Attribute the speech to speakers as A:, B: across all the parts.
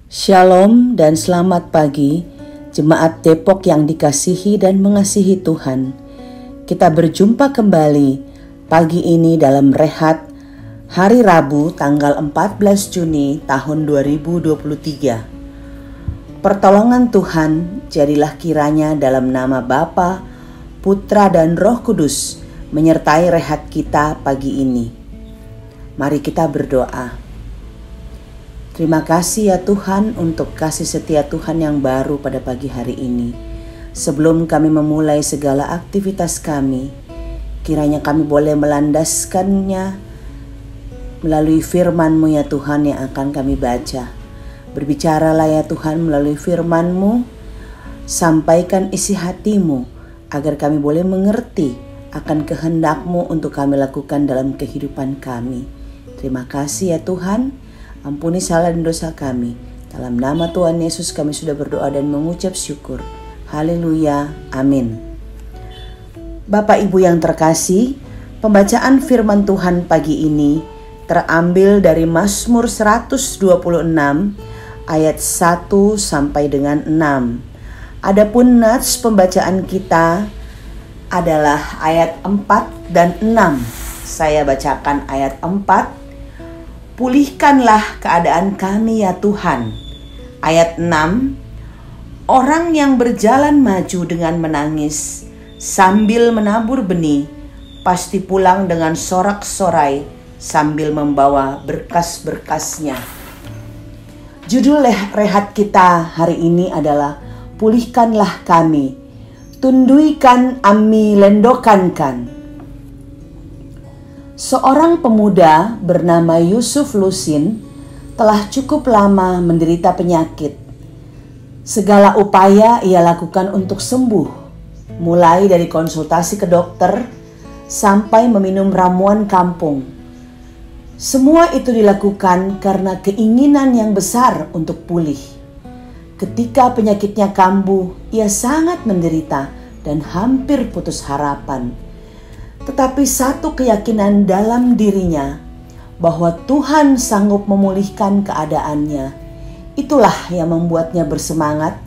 A: Shalom dan selamat pagi, Jemaat Depok yang dikasihi dan mengasihi Tuhan. Kita berjumpa kembali pagi ini dalam rehat hari Rabu tanggal 14 Juni tahun 2023. Pertolongan Tuhan jadilah kiranya dalam nama Bapa, Putra dan Roh Kudus menyertai rehat kita pagi ini. Mari kita berdoa. Terima kasih ya Tuhan untuk kasih setia Tuhan yang baru pada pagi hari ini. Sebelum kami memulai segala aktivitas kami, kiranya kami boleh melandaskannya melalui firman-Mu ya Tuhan yang akan kami baca. Berbicaralah ya Tuhan melalui firman-Mu, sampaikan isi hati-Mu agar kami boleh mengerti akan kehendak-Mu untuk kami lakukan dalam kehidupan kami. Terima kasih ya Tuhan. Ampuni salah dan dosa kami. Dalam nama Tuhan Yesus kami sudah berdoa dan mengucap syukur. Haleluya. Amin. Bapak Ibu yang terkasih, pembacaan firman Tuhan pagi ini terambil dari Mazmur 126 ayat 1 sampai dengan 6. Adapun nats pembacaan kita adalah ayat 4 dan 6. Saya bacakan ayat 4. Pulihkanlah keadaan kami ya Tuhan. Ayat 6. Orang yang berjalan maju dengan menangis sambil menabur benih pasti pulang dengan sorak-sorai sambil membawa berkas-berkasnya. Judul rehat kita hari ini adalah Pulihkanlah kami, tunduikan ami lendokankan. Seorang pemuda bernama Yusuf Lusin telah cukup lama menderita penyakit. Segala upaya ia lakukan untuk sembuh, mulai dari konsultasi ke dokter sampai meminum ramuan kampung. Semua itu dilakukan karena keinginan yang besar untuk pulih. Ketika penyakitnya kambuh, ia sangat menderita dan hampir putus harapan. Tetapi satu keyakinan dalam dirinya bahwa Tuhan sanggup memulihkan keadaannya, itulah yang membuatnya bersemangat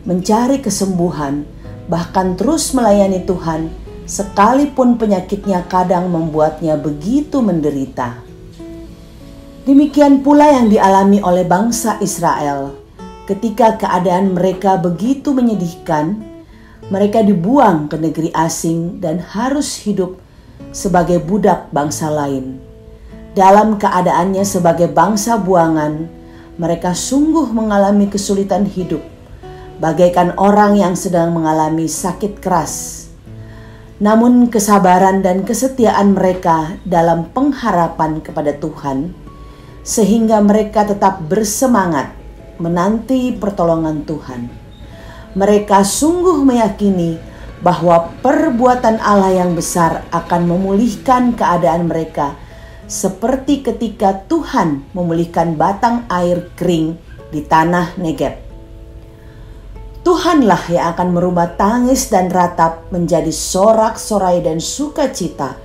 A: mencari kesembuhan, bahkan terus melayani Tuhan sekalipun penyakitnya kadang membuatnya begitu menderita. Demikian pula yang dialami oleh bangsa Israel ketika keadaan mereka begitu menyedihkan. Mereka dibuang ke negeri asing dan harus hidup sebagai budak bangsa lain. Dalam keadaannya sebagai bangsa buangan, mereka sungguh mengalami kesulitan hidup, bagaikan orang yang sedang mengalami sakit keras. Namun kesabaran dan kesetiaan mereka dalam pengharapan kepada Tuhan, sehingga mereka tetap bersemangat menanti pertolongan Tuhan. Mereka sungguh meyakini bahwa perbuatan Allah yang besar akan memulihkan keadaan mereka seperti ketika Tuhan memulihkan batang air kering di tanah Negeb. Tuhanlah yang akan merubah tangis dan ratap menjadi sorak-sorai dan sukacita,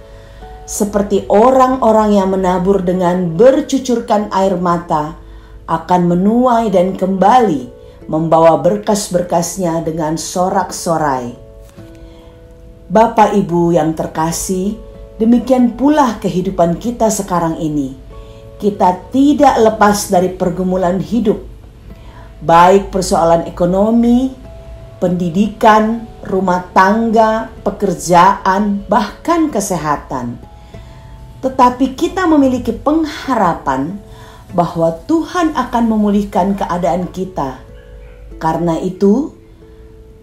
A: seperti orang-orang yang menabur dengan bercucurkan air mata akan menuai dan kembali membawa berkas-berkasnya dengan sorak-sorai. Bapak Ibu yang terkasih, demikian pula kehidupan kita sekarang ini. Kita tidak lepas dari pergumulan hidup, baik persoalan ekonomi, pendidikan, rumah tangga, pekerjaan, bahkan kesehatan. Tetapi kita memiliki pengharapan bahwa Tuhan akan memulihkan keadaan kita. Karena itu,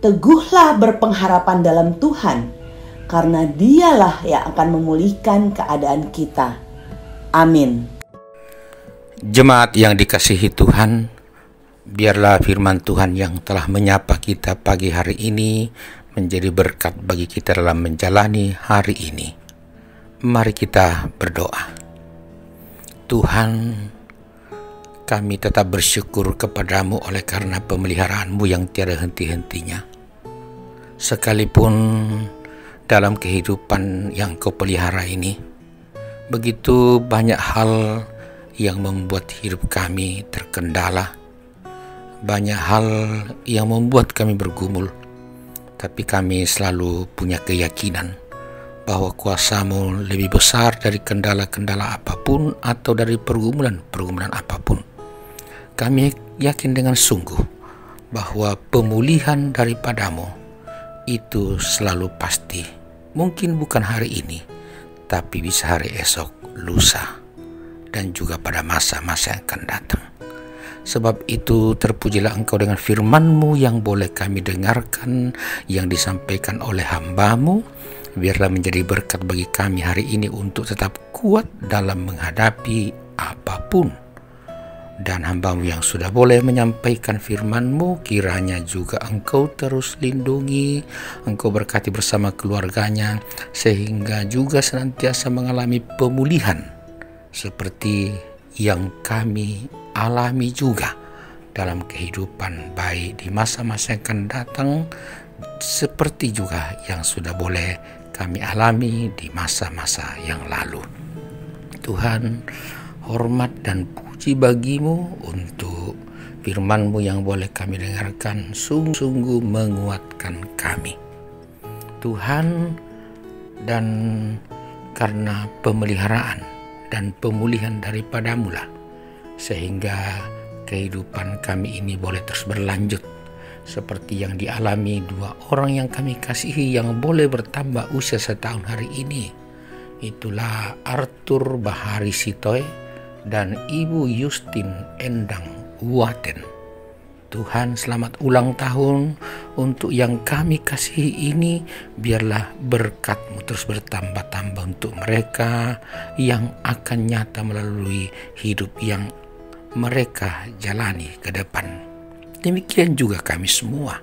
A: teguhlah berpengharapan dalam Tuhan, karena Dialah yang akan memulihkan keadaan kita. Amin.
B: Jemaat yang dikasihi Tuhan, biarlah firman Tuhan yang telah menyapa kita pagi hari ini menjadi berkat bagi kita dalam menjalani hari ini. Mari kita berdoa. Tuhan, kami tetap bersyukur kepadamu oleh karena pemeliharaanmu yang tiada henti-hentinya. Sekalipun dalam kehidupan yang kau pelihara ini, begitu banyak hal yang membuat hidup kami terkendala, banyak hal yang membuat kami bergumul, tapi kami selalu punya keyakinan bahwa kuasa-Mu lebih besar dari kendala-kendala apapun atau dari pergumulan-pergumulan apapun. Kami yakin dengan sungguh bahwa pemulihan daripada-Mu itu selalu pasti. Mungkin bukan hari ini, tapi bisa hari esok, lusa, dan juga pada masa-masa yang akan datang. Sebab itu terpujilah Engkau dengan firman-Mu yang boleh kami dengarkan, yang disampaikan oleh hamba-Mu. Biarlah menjadi berkat bagi kami hari ini untuk tetap kuat dalam menghadapi apapun. Dan hamba-Mu yang sudah boleh menyampaikan firman-Mu, kiranya juga Engkau terus lindungi, Engkau berkati bersama keluarganya, sehingga juga senantiasa mengalami pemulihan seperti yang kami alami juga dalam kehidupan, baik di masa-masa yang akan datang, seperti juga yang sudah boleh kami alami di masa-masa yang lalu. Tuhan, hormat dan puji bagi-Mu untuk firman-Mu yang boleh kami dengarkan, sungguh-sungguh menguatkan kami. Tuhan, dan karena pemeliharaan dan pemulihan daripada-Mu lah, sehingga kehidupan kami ini boleh terus berlanjut seperti yang dialami dua orang yang kami kasihi yang boleh bertambah usia setahun hari ini. Itulah Arthur Bahari Sitoe dan Ibu Justin Endang Waten. Tuhan, selamat ulang tahun untuk yang kami kasihi ini. Biarlah berkat-Mu terus bertambah-tambah untuk mereka yang akan nyata melalui hidup yang mereka jalani ke depan. Demikian juga kami semua,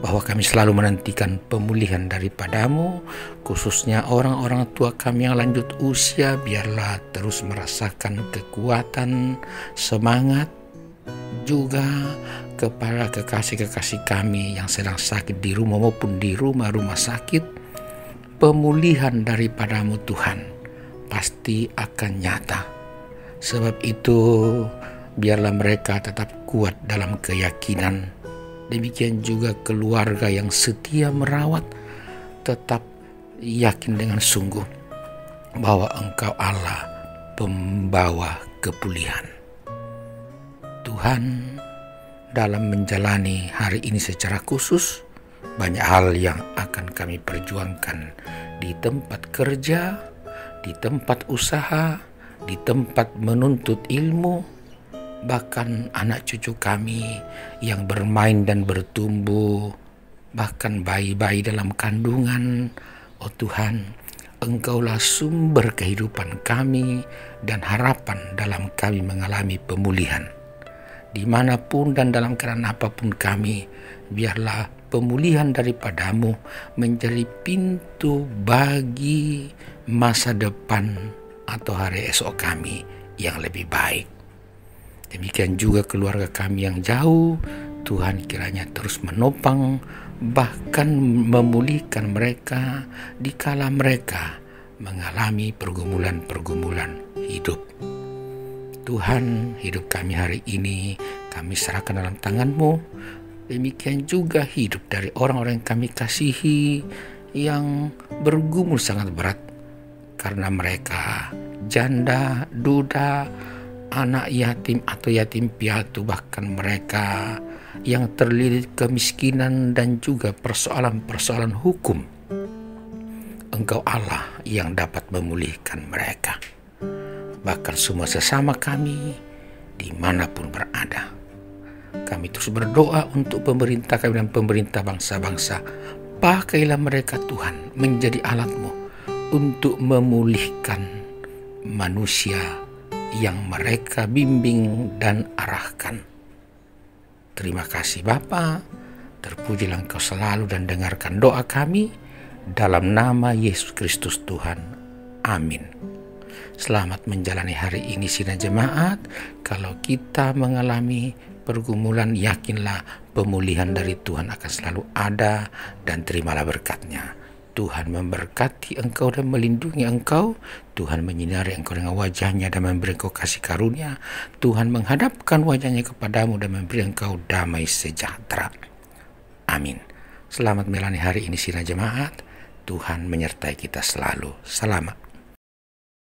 B: bahwa kami selalu menantikan pemulihan daripada-Mu, khususnya orang-orang tua kami yang lanjut usia. Biarlah terus merasakan kekuatan, semangat, juga kepada kekasih-kekasih kami yang sedang sakit di rumah maupun di rumah-rumah sakit. Pemulihan daripada-Mu Tuhan pasti akan nyata. Sebab itu biarlah mereka tetap kuat dalam keyakinan. Demikian juga keluarga yang setia merawat tetap yakin dengan sungguh bahwa Engkau Allah pembawa kepulihan. Tuhan, dalam menjalani hari ini secara khusus, banyak hal yang akan kami perjuangkan di tempat kerja, di tempat usaha, di tempat menuntut ilmu, bahkan anak cucu kami yang bermain dan bertumbuh, bahkan bayi-bayi dalam kandungan. Oh Tuhan, Engkaulah sumber kehidupan kami dan harapan dalam kami mengalami pemulihan. Dimanapun dan dalam keadaan apapun kami, biarlah pemulihan daripada-Mu menjadi pintu bagi masa depan atau hari esok kami yang lebih baik. Demikian juga keluarga kami yang jauh, Tuhan kiranya terus menopang, bahkan memulihkan mereka dikala mereka mengalami pergumulan-pergumulan hidup. Tuhan, hidup kami hari ini kami serahkan dalam tangan-Mu. Demikian juga hidup dari orang-orang yang kami kasihi yang bergumul sangat berat karena mereka janda, duda, anak yatim atau yatim piatu, bahkan mereka yang terlilit kemiskinan dan juga persoalan-persoalan hukum. Engkau Allah yang dapat memulihkan mereka. Bahkan semua sesama kami dimanapun berada. Kami terus berdoa untuk pemerintah kami dan pemerintah bangsa-bangsa. Pakailah mereka Tuhan menjadi alat-Mu untuk memulihkan manusia yang mereka bimbing dan arahkan. Terima kasih Bapa, terpujilah Engkau selalu dan dengarkan doa kami dalam nama Yesus Kristus Tuhan. Amin. Selamat menjalani hari ini sidang jemaat. Kalau kita mengalami pergumulan, yakinlah pemulihan dari Tuhan akan selalu ada dan terimalah berkat-Nya. Tuhan memberkati engkau dan melindungi engkau. Tuhan menyinari engkau dengan wajah-Nya dan memberi engkau kasih karunia. Tuhan menghadapkan wajah-Nya kepadamu dan memberi engkau damai sejahtera. Amin. Selamat melani hari ini Sina Jemaat. Tuhan menyertai kita selalu. Selamat.